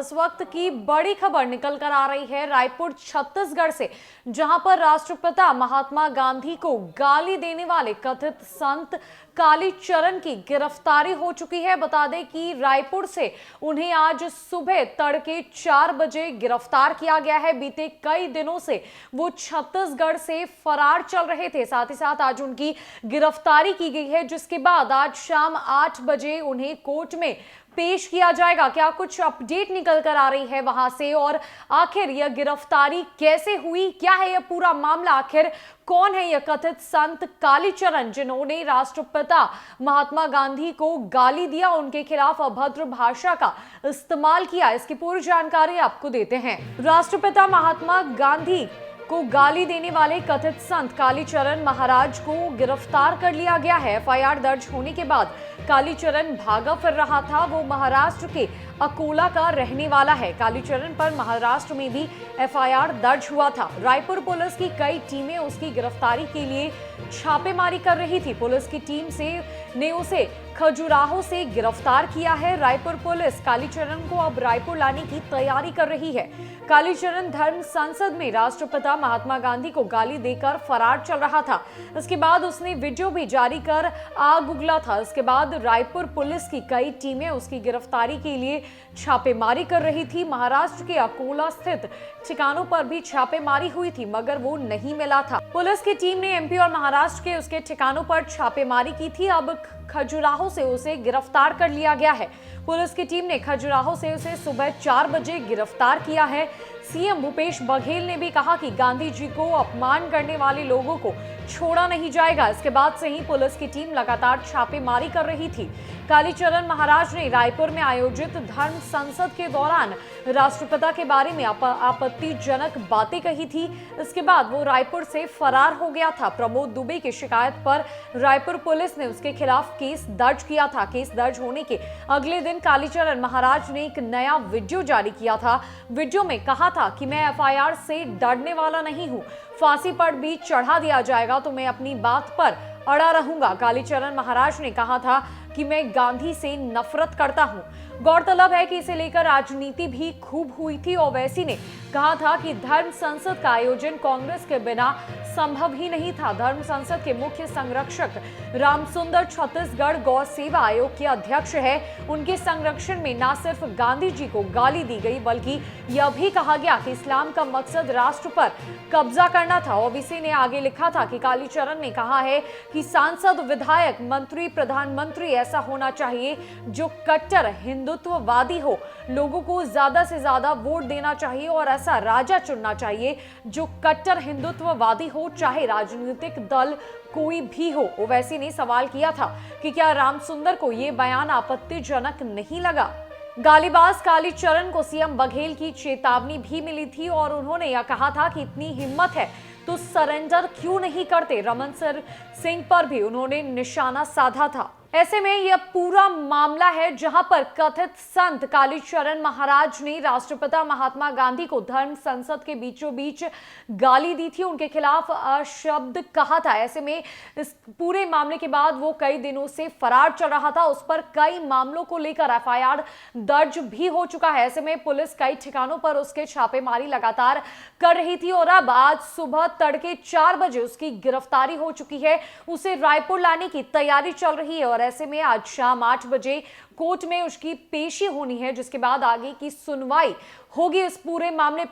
इस वक्त की बड़ी खबर निकल कर आ रही है रायपुर छत्तीसगढ़ से, जहां पर राष्ट्रपिता महात्मा गांधी को गाली देने वाले कथित संत कालीचरण की गिरफ्तारी हो चुकी है। बता दें कि रायपुर से उन्हें आज सुबह तड़के 4 बजे गिरफ्तार किया गया है। बीते कई दिनों से वो छत्तीसगढ़ से फरार चल रहे थे। साथ ही साथ आज उनकी गिरफ्तारी की गई है, जिसके बाद आज शाम 8 बजे उन्हें कोर्ट में पेश किया जाएगा। क्या कुछ अपडेट निकल कर आ रही है वहां से, और आखिर यह गिरफ्तारी कैसे हुई, क्या है यह पूरा मामला, आखिर कौन है यह कथित संत कालीचरण जिन्होंने राष्ट्रपिता महात्मा गांधी को गाली दिया, उनके खिलाफ अभद्र भाषा का इस्तेमाल किया, इसकी पूरी जानकारी आपको देते हैं। राष्ट्रपिता महात्मा गांधी को गाली देने वाले कथित संत कालीचरण महाराज को गिरफ्तार कर लिया गया है। एफआईआर दर्ज होने के बाद कालीचरण भागा फिर रहा था। वो महाराष्ट्र के अकोला का रहने वाला है। कालीचरण पर महाराष्ट्र में भी एफआईआर दर्ज हुआ था। रायपुर पुलिस की कई टीमें उसकी गिरफ्तारी के लिए छापेमारी कर रही थी। पुलिस की टीम ने उसे खजुराहो से गिरफ्तार किया है। रायपुर पुलिस कालीचरण को अब रायपुर लाने की तैयारी कर रही है। कालीचरण धर्म संसद में राष्ट्रपिता महात्मा गांधी को गाली देकर फरार चल रहा था। इसके बाद उसने वीडियो भी जारी कर आग उगला था। इसके बाद रायपुर पुलिस की कई टीमें उसकी गिरफ्तारी के लिए छापेमारी कर रही थी। महाराष्ट्र के अकोला स्थित ठिकानों पर भी छापेमारी हुई थी, मगर वो नहीं मिला था। पुलिस की टीम ने एमपी और महाराष्ट्र के उसके ठिकानों पर छापेमारी की थी। अब खजुराहो से उसे गिरफ्तार कर लिया गया है। पुलिस की टीम ने खजुराहो से उसे सुबह 4 बजे गिरफ्तार किया है। सीएम भूपेश बघेल ने भी कहा कि गांधी जी को अपमान करने वाले लोगों को छोड़ा नहीं जाएगा। इसके बाद से ही पुलिस की टीम लगातार छापेमारी कर रही थी। कालीचरण महाराज ने रायपुर में आयोजित धर्म संसद के दौरान राष्ट्रपिता के बारे में आपत्तिजनक बातें कही थी। इसके बाद वो रायपुर से फरार हो गया था। प्रमोद दुबे की शिकायत पर रायपुर पुलिस ने उसके खिलाफ केस दर्ज किया था। केस दर्ज होने के अगले दिन कालीचरण महाराज ने एक नया वीडियो जारी किया था। वीडियो में कहा था कि मैं एफआईआर से डरने वाला नहीं हूं, फांसी पर भी चढ़ा दिया जाएगा तो मैं अपनी बात पर अड़ा रहूंगा। कालीचरण महाराज ने कहा था कि मैं गांधी से नफरत करता हूं। गौरतलब है कि इसे लेकर राजनीति भी खूब हुई थी। ओवैसी ने कहा था कि धर्म संसद का आयोजन कांग्रेस के बिना संभव ही नहीं था। धर्म संसद के मुख्य संरक्षक रामसुंदर छत्तीसगढ़ गौ सेवा आयोग के अध्यक्ष है। उनके संरक्षण में न सिर्फ गांधी जी को गाली दी गई, बल्कि यह भी कहा गया कि इस्लाम का मकसद राष्ट्र पर कब्जा करना था। ओवैसी ने आगे लिखा था कि कालीचरण ने कहा है कि सांसद, विधायक, मंत्री, प्रधानमंत्री ऐसा होना चाहिए जो कट्टर हिंदुत्ववादी हो। लोगों को ज्यादा से ज्यादा वोट देना चाहिए और ऐसा राजा चुनना चाहिए जो कट्टर हिंदुत्ववादी हो, चाहे राजनीतिक दल कोई भी हो। ओवैसी ने सवाल किया था कि क्या रामसुंदर को यह बयान आपत्तिजनक नहीं लगा। गालीबाज कालीचरण को सीएम बघेल की चेतावनी भी मिली थी और उन्होंने यह कहा था कि इतनी हिम्मत है तो सरेंडर क्यों नहीं करते। रमन सिंह पर भी उन्होंने निशाना साधा था। ऐसे में यह पूरा मामला है जहां पर कथित संत कालीचरण महाराज ने राष्ट्रपिता महात्मा गांधी को धर्म संसद के बीचों बीच गाली दी थी, उनके खिलाफ शब्द कहा था। ऐसे में इस पूरे मामले के बाद वो कई दिनों से फरार चल रहा था। उस पर कई मामलों को लेकर एफआईआर दर्ज भी हो चुका है। ऐसे में पुलिस कई ठिकानों पर उसके छापेमारी लगातार कर रही थी और अब आज सुबह तड़के 4 बजे उसकी गिरफ्तारी हो चुकी है। उसे रायपुर लाने की तैयारी चल रही है और ऐसे में आज शाम 8 बजे कोर्ट में उसकी पेशी होनी है, जिसके बाद आगे की सुनवाई होगी इस पूरे मामले